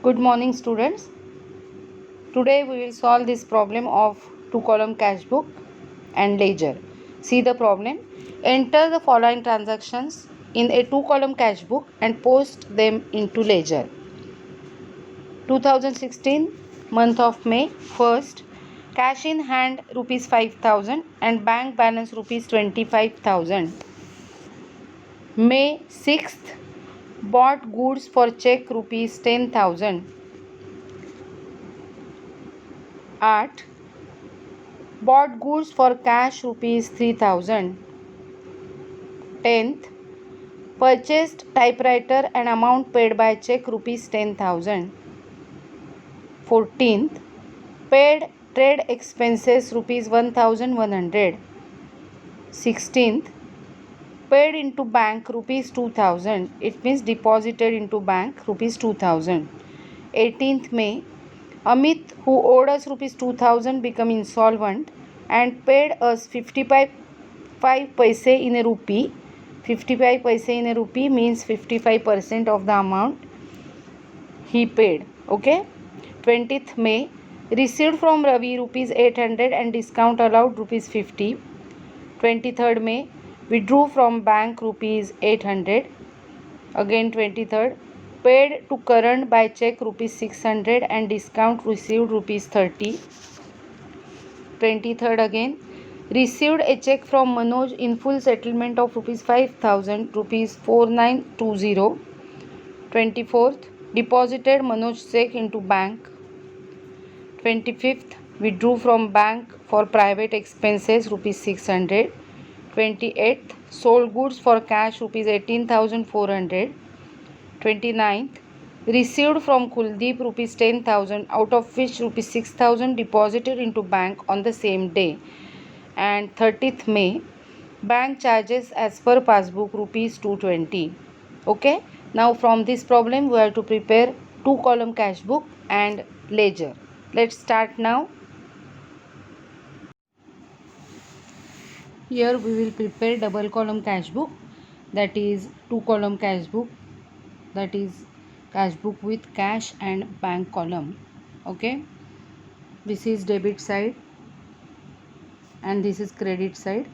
Good morning, students. Today we will solve this problem of two-column cash book and ledger. See the problem. Enter the following transactions in a two-column cash book and post them into ledger. 2016 month of May 1st, cash in hand rupees 5,000 and bank balance rupees 25,000. May 6th, bought goods for check rupees 10,000. 8. Bought goods for cash rupees 3,000. 10th. Purchased typewriter and amount paid by check rupees 10,000. 14th. Paid trade expenses rupees 1,100. 16th. Paid into bank rupees 2,000. It means deposited into bank rupees 2,000. 18th May. Amit, who owed us rupees 2,000, became insolvent and paid us 55 paise in a rupee. 55 paise in a rupee means 55% of the amount he paid. Okay. 20th May. Received from Ravi rupees 800 and discount allowed rupees 50. 23rd May. Withdrew from bank rupees 800. Again 23rd. Paid to Karan by check rupees 600 and discount received rupees 30. 23rd again. Received a check from Manoj in full settlement of rupees 5,000, rupees 4920. 24th. Deposited Manoj check into bank. 25th. Withdrew from bank for private expenses rupees 600. 28th. Sold goods for cash rupees 18,400. 29th. Received from Kuldeep rupees 10,000, out of which rupees 6,000 deposited into bank on the same day. And 30th May. Bank charges as per passbook rupees 220. Okay. Now from this problem we have to prepare two-column cash book and ledger. Let's start now. Here we will prepare double column cash book, that is two-column cash book, that is cash book with cash and bank column. Okay, this is debit side and this is credit side.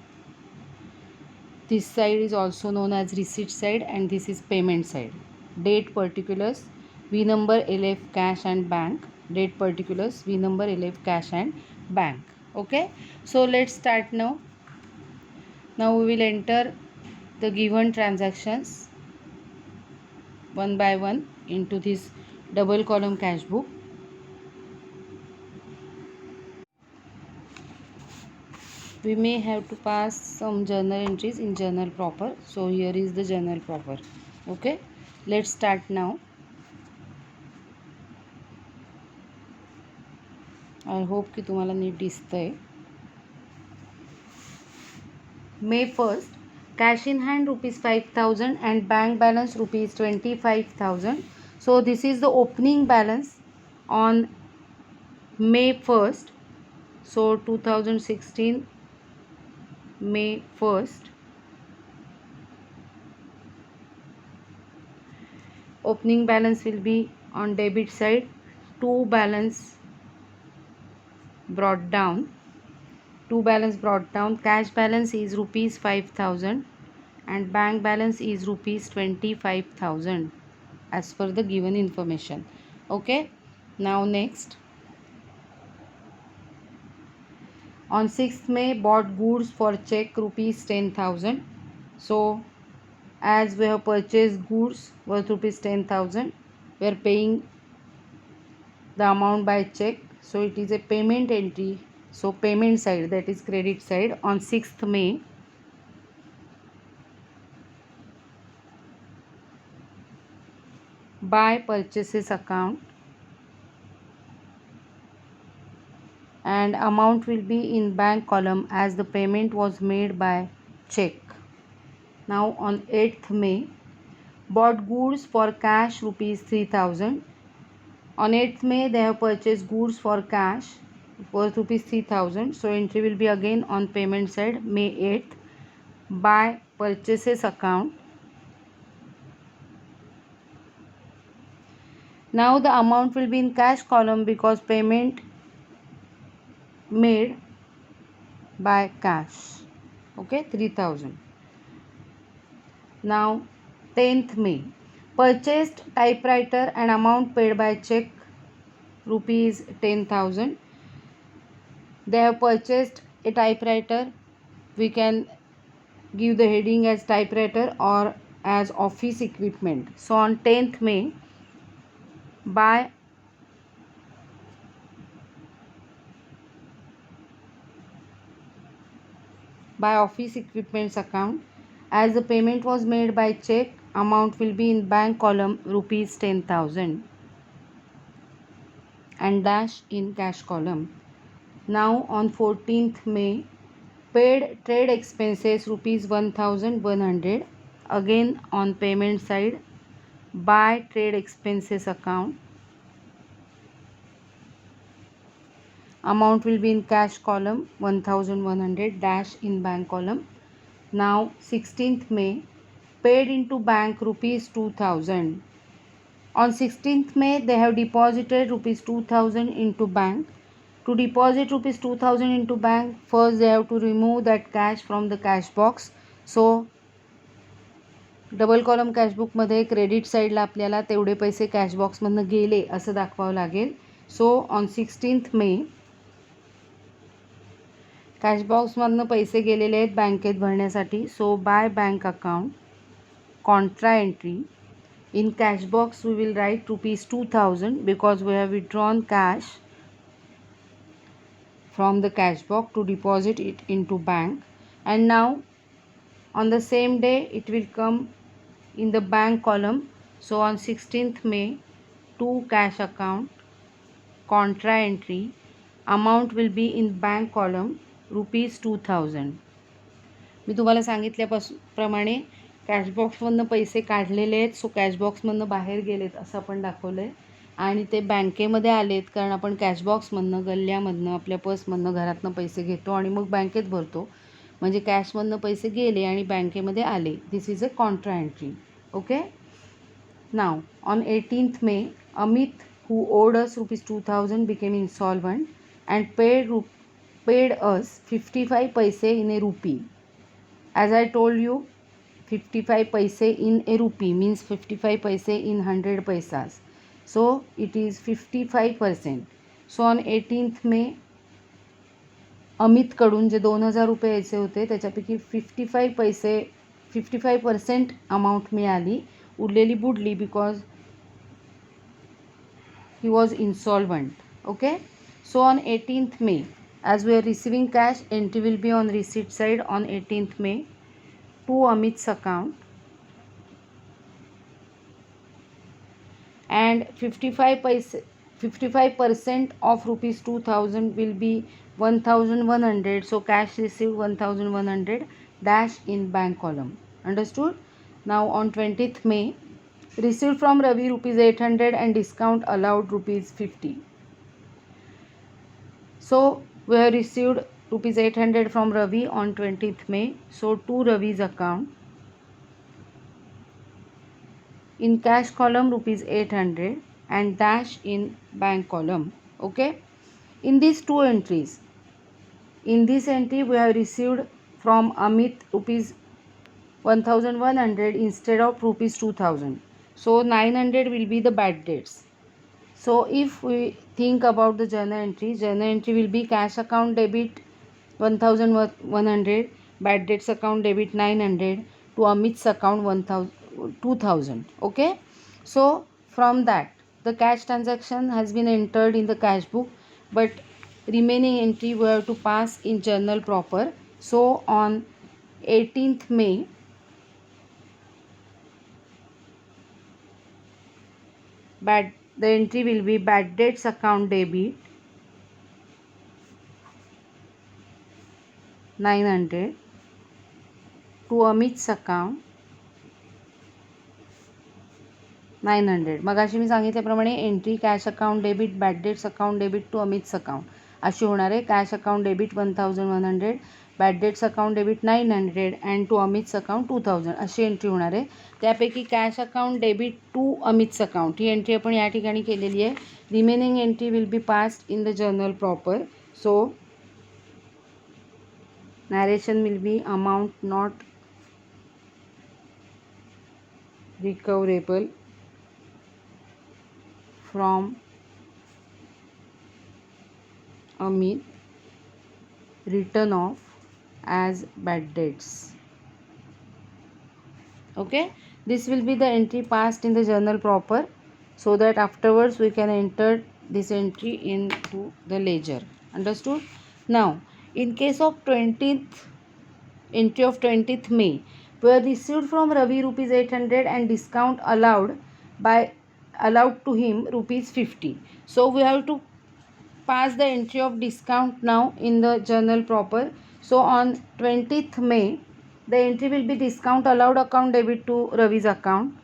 This side is also known as receipt side and this is payment side. Date particulars, V number, LF, cash and bank. Date particulars, V number, LF, cash and bank. Okay, so let's start now. Now we will enter the given transactions one by one into this double column cash book. We may have to pass some journal entries in journal proper. So here is the journal proper. Okay, let's start now. I hope की तुम्हाला NEET दिसतंय. May 1st, cash in hand rupees 5,000 and bank balance rupees 25,000. So this is the opening balance on May 1st. So 2016 May 1st. Opening balance will be on debit side. Two balance brought down. Cash balance is rupees 5,000 and bank balance is rupees 25,000 as per the given information. Okay, now next. On 6th May, bought goods for check rupees 10,000. So as we have purchased goods worth rupees 10,000, we are paying the amount by check. So it is a payment entry. So payment side, that is credit side, on 6th May. By purchases account and amount will be in bank column as the payment was made by check. Now on 8th May, bought goods for cash rupees 3,000. On 8th May, they have purchased goods for cash worth rupees 3,000. So entry will be again on payment side, May 8th, by purchases account Now the amount will be in cash column because payment made by cash. Okay, 3000. Now 10th May, purchased typewriter and amount paid by check rupees 10,000. They have purchased a typewriter. We can give the heading as typewriter or as office equipment. So on 10th May, by office equipments account, as the payment was made by check, amount will be in bank column rupees 10,000 and dash in cash column. Now on 14th May, paid trade expenses rupees 1,100. Again on payment side, by trade expenses account, amount will be in cash column 1,100 dash in bank column. Now 16th May, paid into bank rupees 2,000. On 16th May, they have deposited rupees 2,000 into bank. To deposit rupees 2,000 into bank, first they have to remove that cash from the cash box. So double column कॅशबुकमध्ये credit साईडला आपल्याला तेवढे पैसे कॅशबॉक्समधनं गेले असं दाखवावं लागेल. So on 16th मे कॅशबॉक्समधनं पैसे गेलेले आहेत बँकेत भरण्यासाठी. So by bank account contra entry in cash box we will write rupees 2,000 because we have withdrawn cash from the cash box to deposit it into bank, and now on the same day it will come in the bank column. So on 16th May, to cash account contra entry, amount will be in bank column rupees 2,000. मी तुम्हाला सांगितल्याप्रमाणे कॅशबॉक्समधनं पैसे काढलेले आहेत. सो कॅशबॉक्समधनं बाहेर गेलेत असं आपण दाखवलं आहे आणि ते बँकेमध्ये आलेत कारण आपण कॅशबॉक्समधनं गल्ल्यामधनं आपल्या पर्समधनं घरातनं पैसे घेतो आणि मग बँकेत भरतो. म्हणजे कॅशमधनं पैसे गेले आणि बँकेमध्ये आले. This is a Contra entry. Okay. Now on 18th May, Amit, who owed us rupees 2,000, became insolvent and paid us 55 paise in a rupee. As I told you, 55 paise in a rupee means 55 paise in 100 paisas. So it is 55%. So on 18th May, अमितकडून जे 2,000 रुपये यायचे होते त्याच्यापैकी 55% amount मिळाली. उरलेली बुडली because he was insolvent. Okay. So on 18th May, as we are receiving cash, entry will be on receipt side on 18th May to Amit's account, and 55% of rupees 2,000 will be 1,100. So cash received 1,100 dash in bank column. Understood? Now on 20th May, received from Ravi rupees 800 and discount allowed rupees 50. So we have received rupees 800 from Ravi on 20th May. So to Ravi's account, in cash column rupees 800 and dash in bank column. Okay. In these two entries, in this entry we have received from Amit rupees 1,100 instead of rupees 2,000. So 900 will be the bad debts. So if we think about the journal entry will be cash account debit 1,100, bad debts account debit 900, to Amit's account 2,000. Okay. So from that the cash transaction has been entered in the cash book, but remaining entry we have to pass in journal proper. So on 18th May, the entry will be bad debts account debit 900 to Amit's account 900. मगाशी मी सांगितल्याप्रमाणे entry cash account debit bad debts account debit to Amit's account अशी होणार आहे. Cash account debit 1,100, bad debts account debit 900 and to Amit's account 2000 अशी entry होणार आहे. त्यापैकी cash account debit to Amit's account ही एंट्री आपण या ठिकाणी केलेली आहे. Remaining entry will be passed in the journal proper. So narration will be amount not recoverable from Amit written off as bad debts. Okay, this will be the entry passed in the journal proper, so that afterwards we can enter this entry into the ledger. Understood? Now in case of 20th entry of 20th May, we have received from Ravi rupees 800 and discount allowed to him rupees 50. So we have to pass the entry of discount now in the journal proper. So on 20th May, the entry will be discount allowed account debit to Ravi's account.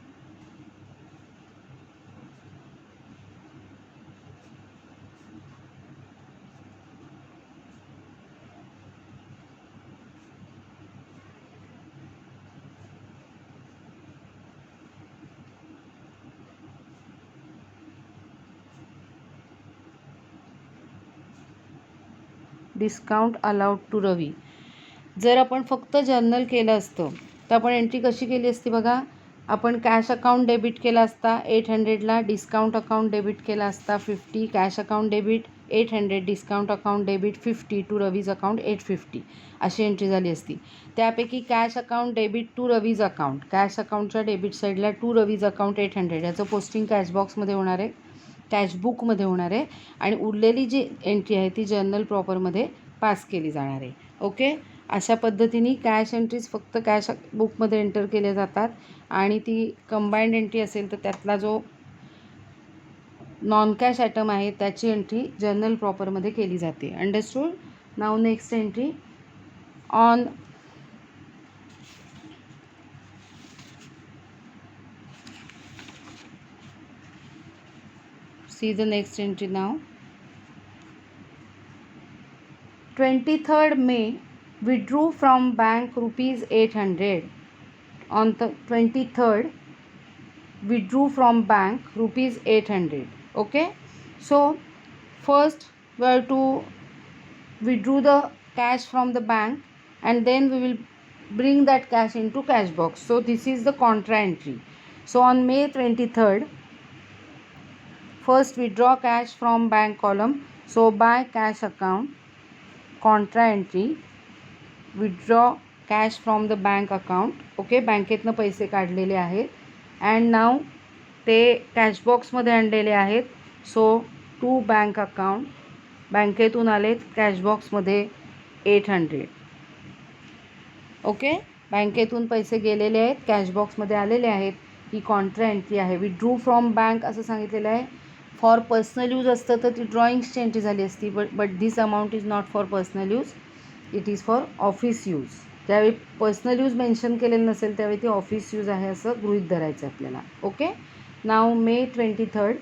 Discount allowed to Ravi. जर आपण फक्त journal केलं असतं तर आपण entry कशी केली असती बघा. आपण कॅश अकाउंट डेबिट केला असता 800ला, डिस्काउंट अकाउंट डेबिट केला असता 50, cash account debit 800, discount account debit 50 to Ravi's account 850 अशी एंट्री झाली असती. त्यापैकी cash account debit to Ravi's account, cash अकाउंटच्या डेबिट साईडला टू रवीज अकाउंट 800 याचं पोस्टिंग कॅशबॉक्समध्ये होणार आहे, कॅशबुकमध्ये होणार आहे आणि उरलेली जी एंट्री आहे ती जर्नल प्रॉपरमध्ये पास केली जाणार आहे. ओके, अशा पद्धतीने कॅश एंट्रीज फक्त कॅश बुकमध्ये एंटर केल्या जातात आणि ती कंबाईंड एंट्री असेल तर त्यातला जो नॉन कॅश आयटम आहे त्याची एंट्री जर्नल प्रॉपरमध्ये केली जाते. Understood? Now next entry on see the next entry now. 23rd May, withdrew from bank rupees 800. On the 23rd, withdrew from bank rupees 800. Okay, so first we have to withdraw the cash from the bank and then we will bring that cash into cash box. So this is the contra entry. So on May 23rd, first withdraw cash from bank column. So by cash account, contra entry, withdraw cash from the bank account. Okay, बँकेतनं पैसे काढलेले आहेत and now ते कॅशबॉक्समध्ये आणलेले आहेत. सो to bank account, बँकेतून आलेत कॅशबॉक्समध्ये 800. Okay, बँकेतून पैसे गेलेले आहेत, कॅशबॉक्समध्ये आलेले आहेत. ही कॉन्ट्रा एंट्री आहे. विड्रू फ्रॉम बँक असं सांगितलेलं आहे. फॉर पर्सनल यूज असतं तर ती ड्रॉइंग्सची एंट्री झाली असती, but this amount is not for personal use, it is for office use. त्यावेळी पर्सनल यूज मेन्शन केलेलं नसेल त्यावेळी ती ऑफिस यूज आहे असं गृहीत धरायचं आपल्याला. Okay, now May 23rd,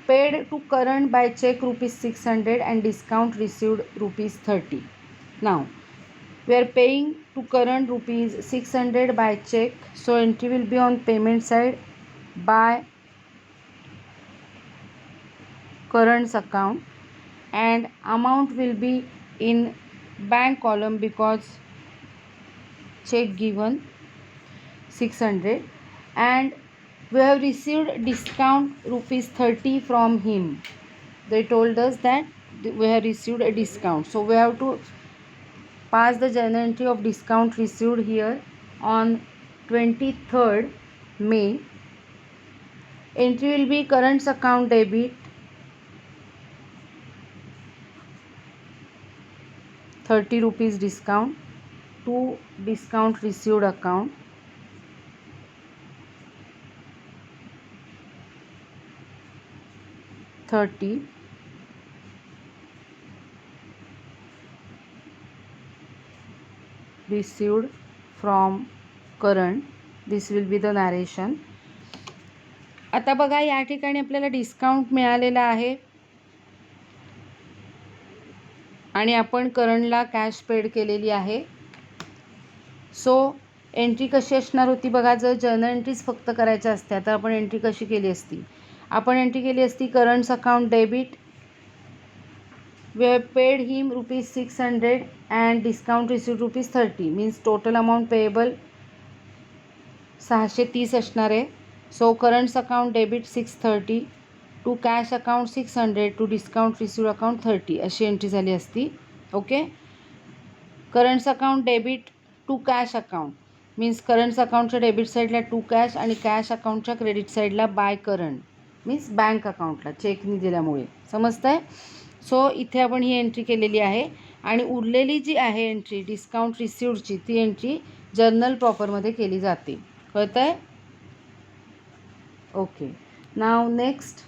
paid to current by cheque rupees 600 and discount received rupees 30. Now we are paying to current rupees 600 by check, so entry will be on payment side by currents account and amount will be in bank column because check given 600 and we have received discount rupees 30 from him. They told us that we have received a discount, so we have to pass the journal entry of discount received here on 23rd May. Entry will be currents account debit 30 rupees discount to discount received account. $30 received from current. This will be the narration. आता बघा या ठिकाणी आपल्याला discount मिळालेला आहे. आणि आपण करणला cash paid केलेली आहे. सो एंट्री कशी असणार होती बघा, जर जर्नल एंट्रीज फक्त करायच्या असत्या तर आपण एंट्री कशी केली असती. आपण एंट्री केली असती currents account debit, we have paid him rupees 600 and discount received rupees 30, means total amount payable 630 असणार आहे. So currents account debit 630 to cash account 600 to discount received account 30 अशी एंट्री झाली असती. Okay, currents account debit to cash account means currents अकाउंटच्या debit साईडला to cash आणि cash अकाउंटच्या credit साईडला बाय करंट मीन्स बँक अकाउंटला चेकनी दिल्यामुळे. समजतं आहे. सो इथे आपण ही एंट्री केलेली आहे आणि उरलेली जी आहे एंट्री डिस्काउंट रिसिव्डची ती एंट्री जर्नल प्रॉपरमध्ये केली जाते. कळतं आहे. Okay, now next.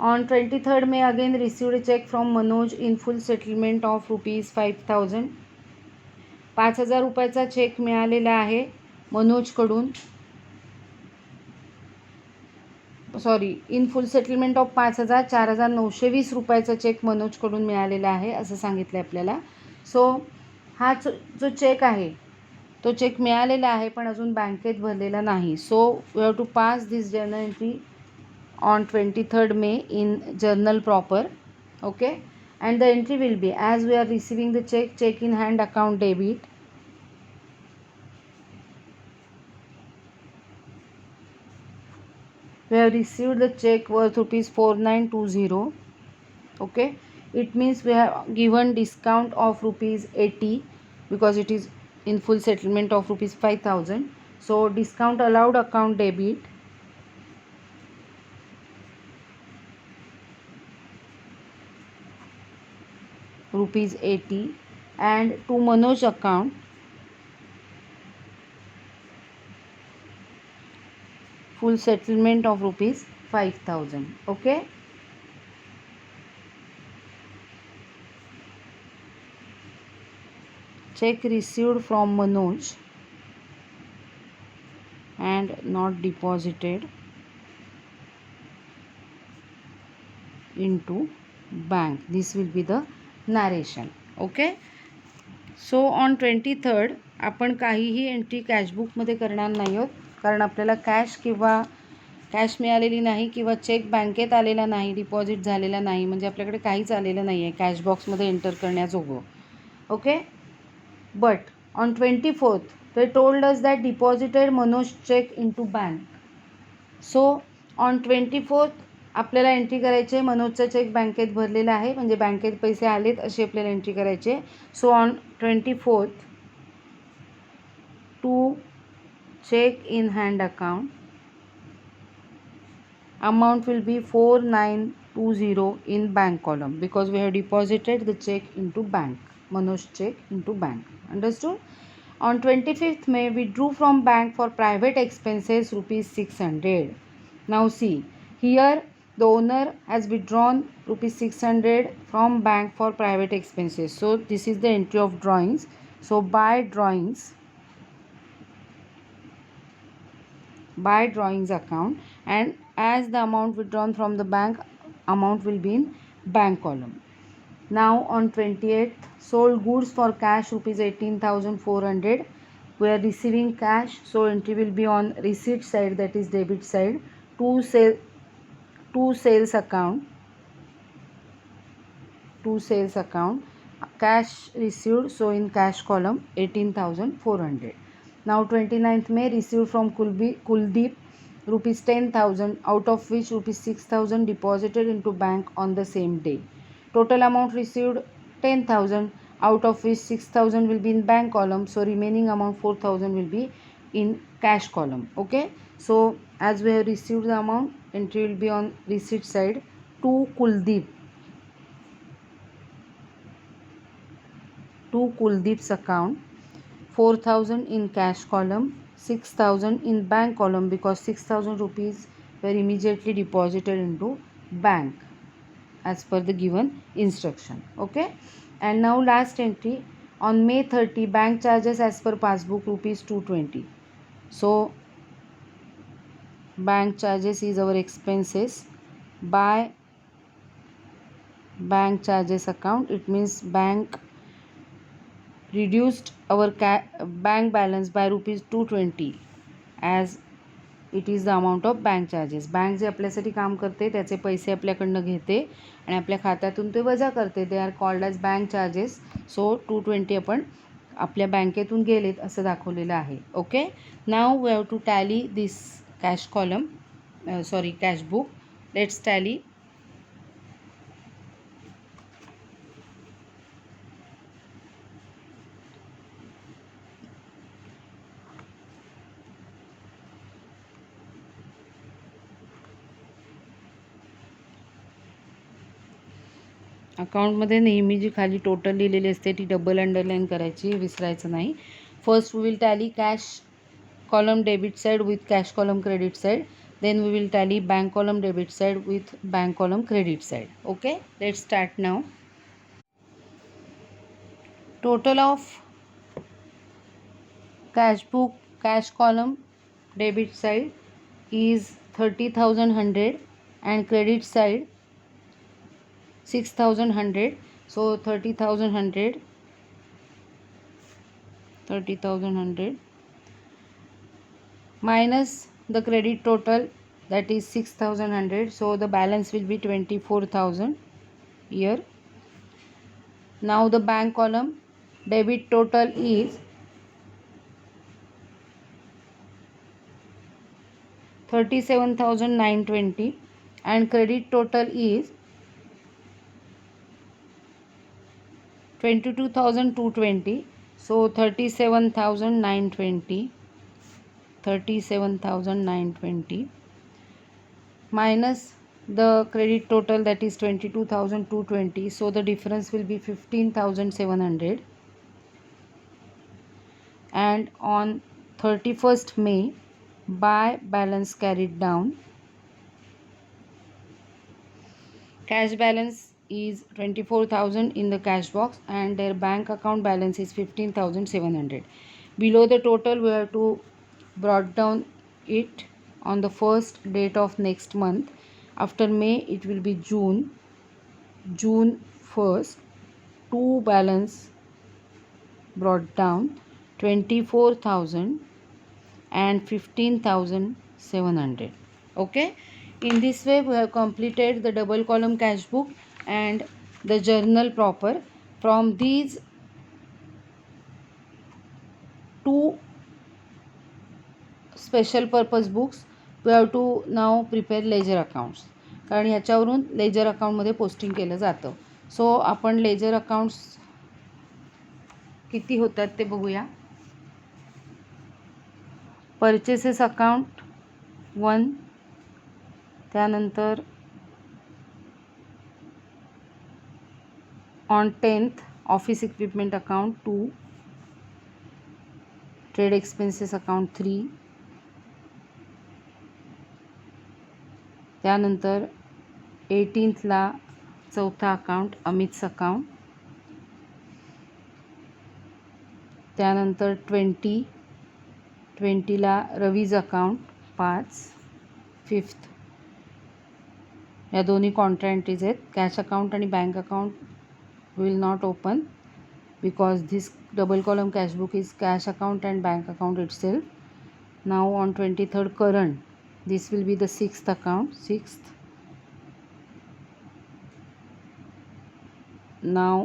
On 23rd May again received cheque from Manoj in full settlement of ₹5,000. 5,000 रुपयाचा चेक मिळालेला आहे मनोजकडून. Sorry, in full settlement of 5,000, 4,920 रुपयाचा चेक मनोजकडून मिळालेला आहे असं सांगितलं आहे आपल्याला. सो हा जो चेक आहे तो चेक मिळालेला आहे पण अजून बँकेत भरलेला नाही. So we have to pass this journal entry on 23rd May in journal proper. Okay, and the entry will be as we are receiving the cheque in hand account debit. We have received the check worth ₹4920. Okay, it means we have given discount of ₹80 because it is in full settlement of ₹5,000. So discount allowed account debit ₹80 and to Manoj account full settlement of ₹5,000. Okay, check received from Manoj and not deposited into bank. This will be the narration. Okay, so on 23rd आपण काहीही entry कॅशबुकमध्ये करणार नाही आहोत कारण आपल्याला cash किंवा cash मिळालेली नाही किंवा चेक बँकेत आलेला नाही, डिपॉझिट झालेला नाही, म्हणजे आपल्याकडे काहीच आलेलं नाही आहे कॅश बॉक्समध्ये एंटर करण्याजोगं. Okay, but on 24th they told us that deposited Manoj check into bank. So on 24th आपल्याला एंट्री करायची आहे मनोजचा चेक बँकेत भरलेला आहे म्हणजे बँकेत पैसे आलेत अशी आपल्याला एंट्री करायची आहे. So on 24th to check in hand account amount will be 4920 in bank column because we have deposited the check into bank, Manoj check into bank. Understood? On 25th May we drew from bank for private expenses ₹600. Now see, here the owner has withdrawn ₹600 from bank for private expenses. So this is the entry of drawings. So by drawings account, and as the amount withdrawn from the bank amount will be in bank column. Now on 28th sold goods for cash ₹18,400. We are receiving cash, so entry will be on receipt side, that is debit side. To sales account cash received, so in cash column 18,400. Now 29th May received from Kuldeep ₹10,000, out of which ₹6,000 deposited into bank on the same day. Total amount received 10,000, out of which 6,000 will be in bank column, so remaining amount 4,000 will be in cash column. Okay, so as we have received the amount, entry will be on receipt side. To Kuldeep's account 4,000 in cash column, 6,000 in bank column because 6,000 rupees were immediately deposited into bank as per the given instruction. Okay, and now last entry on May 30 bank charges as per passbook ₹220. So bank charges is our expenses. By bank charges account, it means bank reduced our bank balance by rupees 220 as it is the amount of bank charges. Bank जे आपल्यासाठी काम करते त्याचे पैसे आपल्याकडनं घेते आणि आपल्या खात्यातून ते वजा करते. They are called as bank charges. So 220 आपण आपल्या बँकेतून गेलेत असं दाखवलेलं आहे. Okay. Now we have to tally this cash column, sorry cash book. Let's tally. अकाउंटमध्ये नेहमी जी खाली टोटल लिहिलेली असते ती डबल अंडरलाईन करायची, विसरायचं नाही. First we will tally cash column debit side with cash column credit side. Then we will tally bank column debit side with bank column credit side. Okay. Let's start now. Total of cash book cash column debit side is 30,100 and credit side 6,100. So 30,100 minus the credit total, that is 6,100. So the balance will be 24,000 here. Now the bank column debit total is 37,920 and credit total is 22,220. So 37,920 minus the credit total, that is 22,220. So the difference will be 15,700. And on 31st May by balance carried down, cash balance is 24,000 in the cash box and their bank account balance is 15,700. Below the total we have to brought down it on the first date of next month. After May it will be June 1st. To balance brought down 24,000 and 15,700. Okay. In this way we have completed the double column cash book and the journal proper. From these two special purpose books we have to now prepare ledger accounts, कारण ह्याच्यावरून laser अकाउंटमध्ये posting केलं जातं. सो आपण ledger accounts किती होतात ते बघूया. परचेसेस अकाउंट 1, त्यानंतर on 10th office equipment account 2, trade expenses account 3, त्यानंतर 18thला चौथा अकाउंट अमित्स अकाउंट, त्यानंतर 20ला रवीज अकाउंट 5, 5th या दोन्ही कॉन्ट्रा एंट्रीज आहेत. कॅश अकाउंट आणि bank account will not open because this double column cash book is cash account and bank account itself. Now on 23rd current, this will be the 6th account, 6th. Now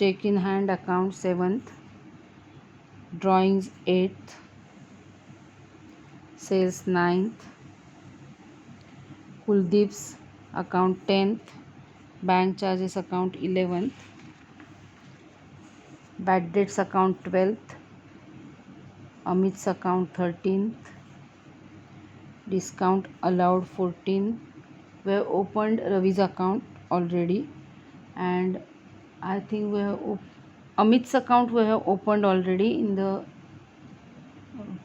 check in hand account 7th, drawings 8th, sales 9th, Kuldeep's account 10th, bank charges account 11th, bad debts account 12th, Amit's account 13th, discount allowed 14. We have opened Ravi's account already and I think we have Amit's account we have opened already in the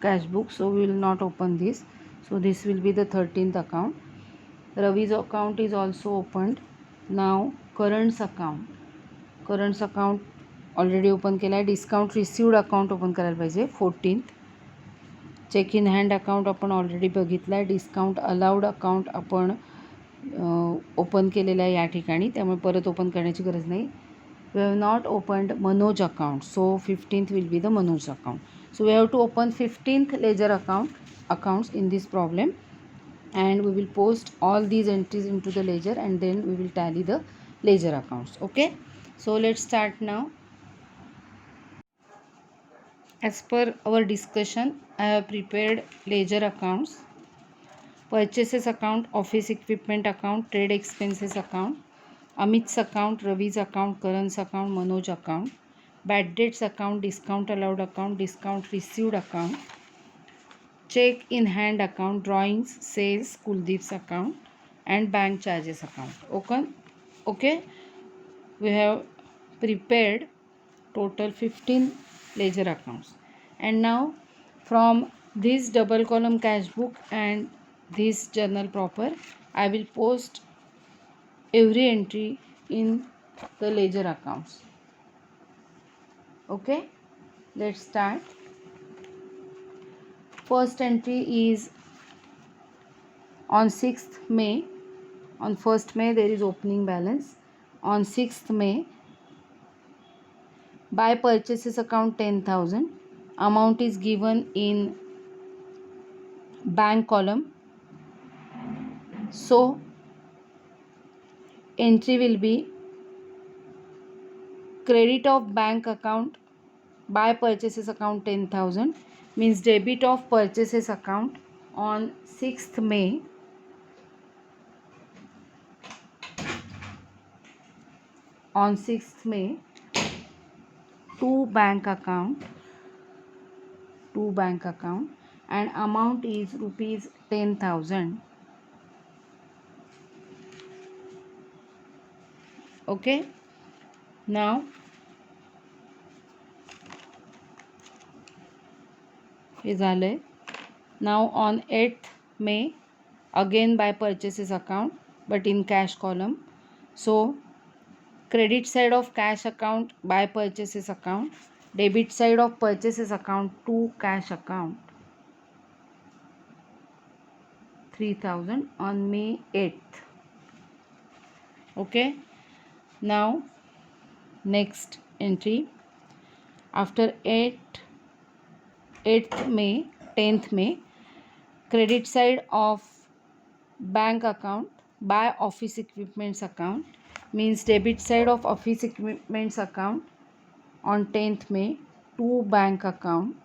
cash book, so we will not open this. So this will be the 13th account. Ravi's account is also opened. Now currents account already open केला आहे. Discount received account open करायला पाहिजे 14th. Cheque in hand account आपण already बघितला आहे. Discount allowed account आपण open केलेला आहे या ठिकाणी, त्यामुळे परत ओपन करण्याची गरज नाही. We have not opened Manoj account, so 15th will be the Manoj account. So we have to open 15th ledger accounts in this problem, and we will post all these entries into the ledger, and then we will tally the ledger accounts. Okay, so let's start now. As per our discussion, I have prepared ledger accounts: purchases account, office equipment account, trade expenses account, Amit's account, Ravi's account, Karan's account, Manoj account, bad debts account, discount allowed account, discount received account, check in hand account, drawings, sales, Kuldeep's account, and bank charges account. Okay, we have prepared total 15 ledger accounts, and now from this double column cash book and this journal proper, I will post every entry in the ledger accounts. Okay, let's start. First entry is on 6th May. On 1st May there is opening balance. On 6th May, buy purchases account 10,000. Amount is given in bank column. So entry will be credit of bank account, buy purchases account 10,000, means debit of purchases account on 6th May. On 6th May, to bank account, and amount is rupees 10,000. Okay, now हे झालंय. Now on 8th May, again buy purchases account but in cash column. So credit side of cash account, buy purchases account, debit side of purchases account to cash account, 3,000 on May 8th. Okay, now next entry after 8th May, 10th May, credit side of bank account, buy office equipments account, means debit side of office equipments account on 10th May to bank account,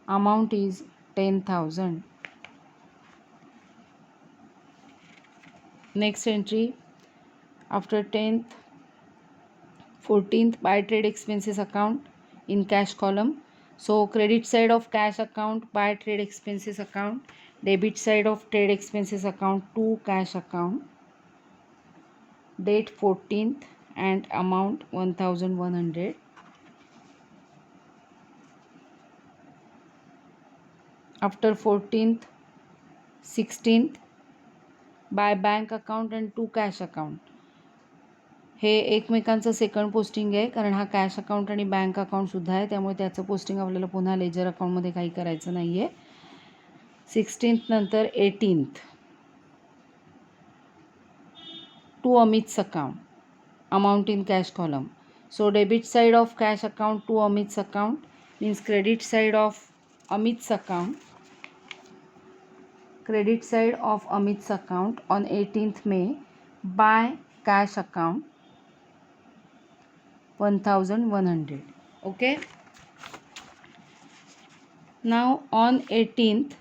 amount is 10,000. Next entry after 10th, 14th, buy trade expenses account in cash column. So credit side of cash account, buy trade expenses account, debit side of trade expenses account to cash account, date 14th and amount 1,100. After 14th, 16th, by bank account and to cash account. हे एकमेकांचं second posting आहे, कारण हा cash account आणि bank अकाउंटसुद्धा आहे, त्यामुळे त्याचं पोस्टिंग आपल्याला पुन्हा लेजर अकाउंटमध्ये काही करायचं नाही आहे. 16th नंतर 18th, to Amit's account, amount in cash column. So debit side of cash account to Amit's account means credit side of Amit's account, credit side of Amit's account on 18th May, buy cash account 1,100. Okay, now on 18th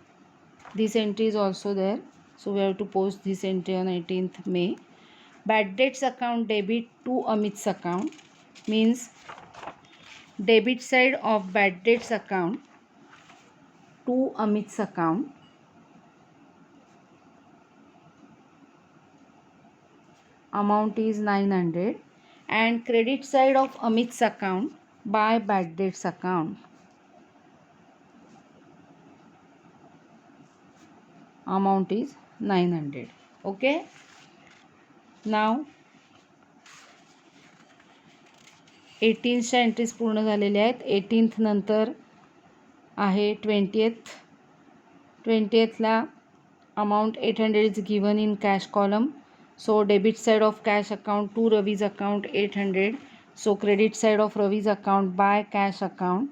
this entry is also there, so we have to post this entry on 18th May. Bad debts account debit to Amit's account, means debit side of bad debts account to Amit's account, amount is 900, and credit side of Amit's account by bad debts account, amount is 900. Okay, now 18th entries पूर्ण झालेल्या आहेत. 18th नंतर आहे 20th. 20thला amount 800 is given in cash column. So debit side of cash account to Ravi's account 800. So credit side of Ravi's account by cash account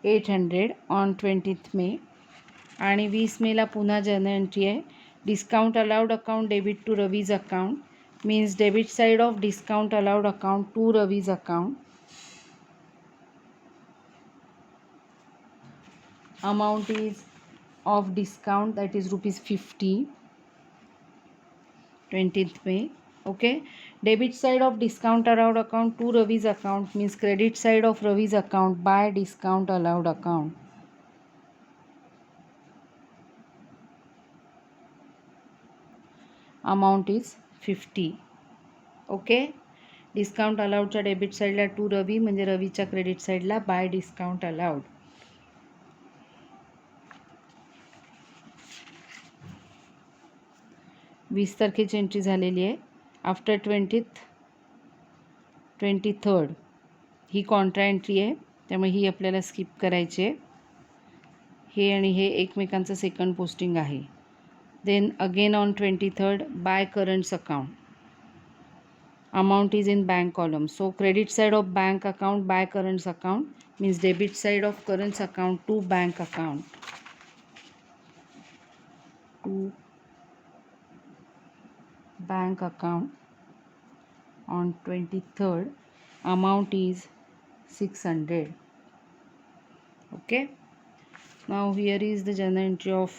800 on 20th May. आणि 20 मेला पुन्हा journal entry आहे. Discount allowed account debit to Ravi's account means debit side of discount allowed account to Ravi's account. Amount is of discount, that is rupees 50, 20th May. Okay, debit side of discount allowed account to Ravi's account means credit side of Ravi's account by discount allowed account. Amount is 50. Okay, discount अलाउडच्या debit साईडला to Ravi म्हणजे रवीच्या credit साईडला bye discount allowed. वीस तारखेची entry झालेली आहे. After 23rd ही Contra entry आहे, त्यामुळे ही आपल्याला स्किप करायची आहे. हे आणि हे एकमेकांचं सेकंड पोस्टिंग आहे. Then again on 23rd by currents account. Amount is in bank column. So credit side of bank account by currents account means debit side of currents account to bank account. To bank account on 23rd amount is 600. Okay. Now here is the journal entry of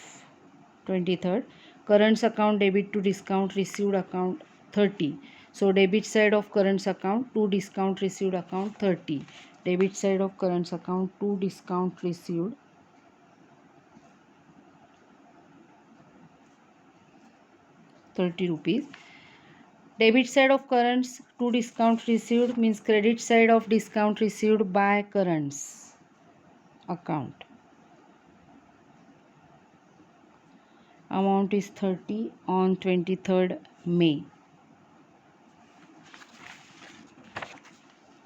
23rd. Currents account debit to discount received account 30. So debit side of currents account to discount received account 30. Debit side of currents account to discount received 30 rupees. Debit side of currents to discount received means credit side of discount received by currents account. Amount is 30 on 23rd May.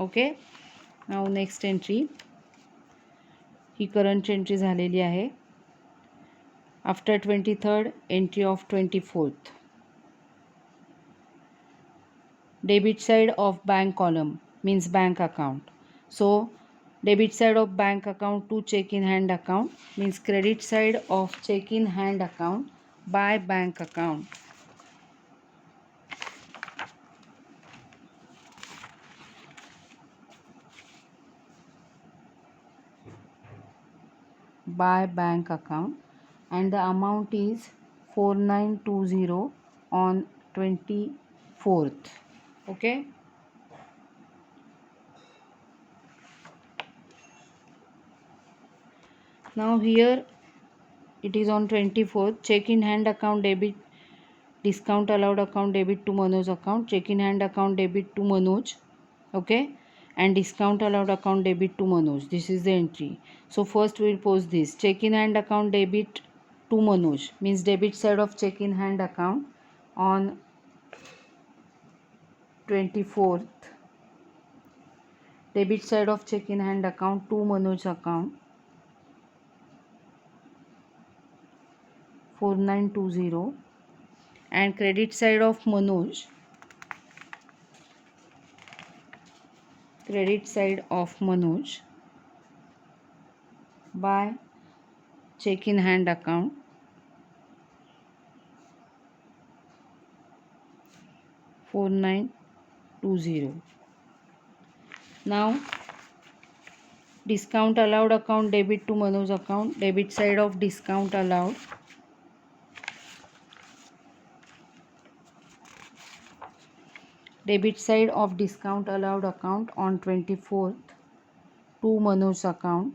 Okay, now next entry ही current entry झालेली आहे. After 23rd entry of 24th. Debit side of bank column means bank account. So debit side of bank account to cheque in hand account means credit side of cheque in hand account by bank account. By bank account and the amount is 4920 on 24th. Okay, now here it is on 24th. Check in hand account debit discount allowed account debit to Manoj account. Check in hand account debit to Manoj. Okay, and discount allowed account debit to Manoj. This is the entry. So first we will post this. Check in hand account debit to Manoj means debit side of check in hand account on 24th. Debit side of check in hand account to Manoj account 4920 and credit side of Manoj, credit side of Manoj by check in hand account 4920. Now discount allowed account debit to Manoj account, debit side of discount allowed debit side of discount allowed account on 24th to Manoj account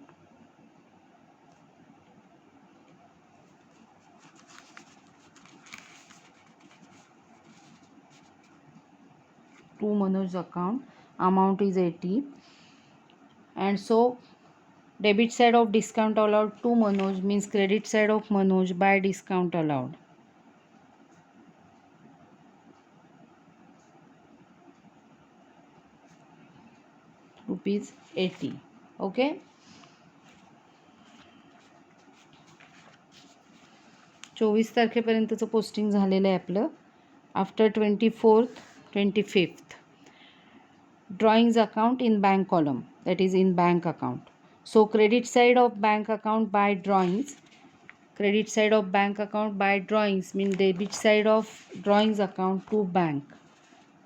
amount is 80. And so debit side of discount allowed to Manoj means credit side of Manoj by discount allowed. Rupees 80. Okay. 24 तारखेपर्यंतचं posting झालेलं आहे आपलं. After 24th 25th drawings account in bank column, that is in bank account. So credit side of bank account by drawings, credit side of bank account by drawings mean debit side of drawings account to bank,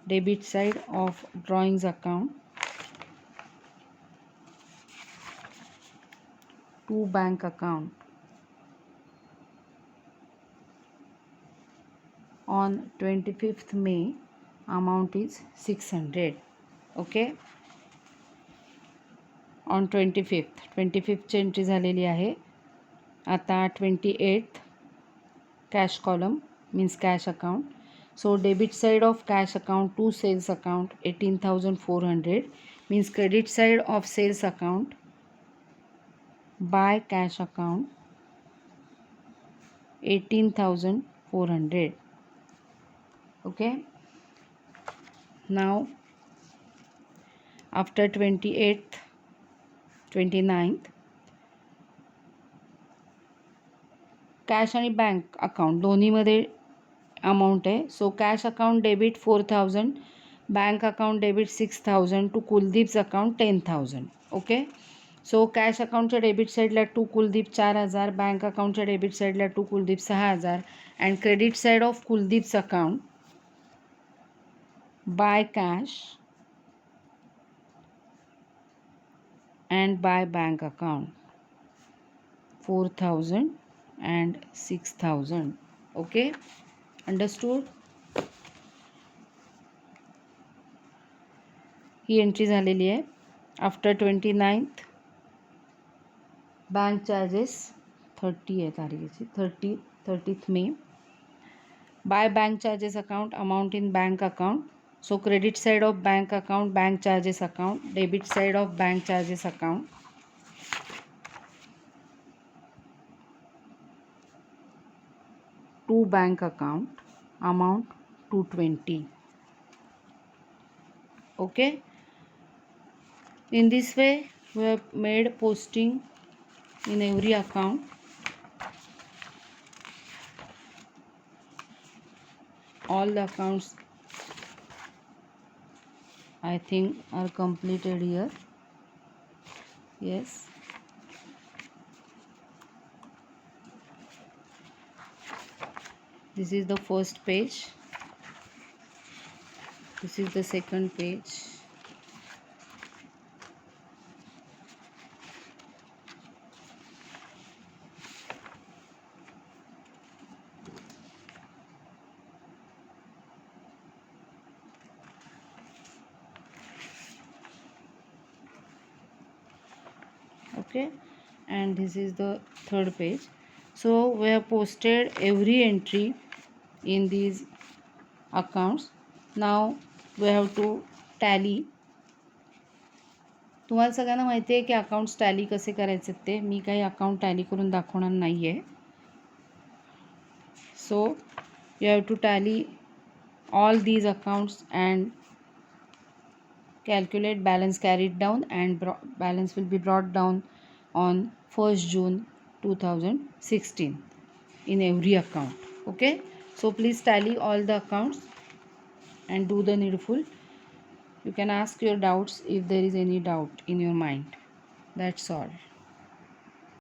debit side of drawings account to bank account on 25th May amount is 600. Okay, on 25th ची entry झालेली आहे. आता 28th cash column means cash account. So debit side of cash account to sales account 18,400 means credit side of sales account by cash account 18,400. Okay, now after 28th 29th cash आणि bank account दोन्हीमध्ये अमाऊंट आहे. So cash account debit 4,000, bank account debit 6,000 to Kuldeep's account 10,000. Okay, so cash अकाउंटच्या debit साईडला to Kuldeep 4,000, bank अकाउंटच्या debit साईडला to Kuldeep 6,000 and credit side of Kuldeep's account by cash and by bank account 4,000 and 6,000. Okay, understood? ही एंट्री झालेली आहे. After 29th bank charges 30 आहे तारीखेची 30th may. Bye bank charges account amount in bank account. So credit side of bank account bank charges account, debit side of bank charges account to bank account amount 220. Okay, in this way we have made posting in every account. All the accounts I think are completed here. Yes, this is the first page, this is the second page, okay, and this is the third page. So we have posted every entry in these accounts. Now we have to tally. तुम्हाला सगळ्यांना माहिती आहे की accounts tally कसे करायचे ते. मी काही account tally करून दाखवणार नाही आहे. So you have to tally all these accounts and calculate balance carried down and balance will be brought down on 1st June 2016 in every account. Okay, so please tally all the accounts and do the needful. You can ask your doubts if there is any doubt in your mind. That's all.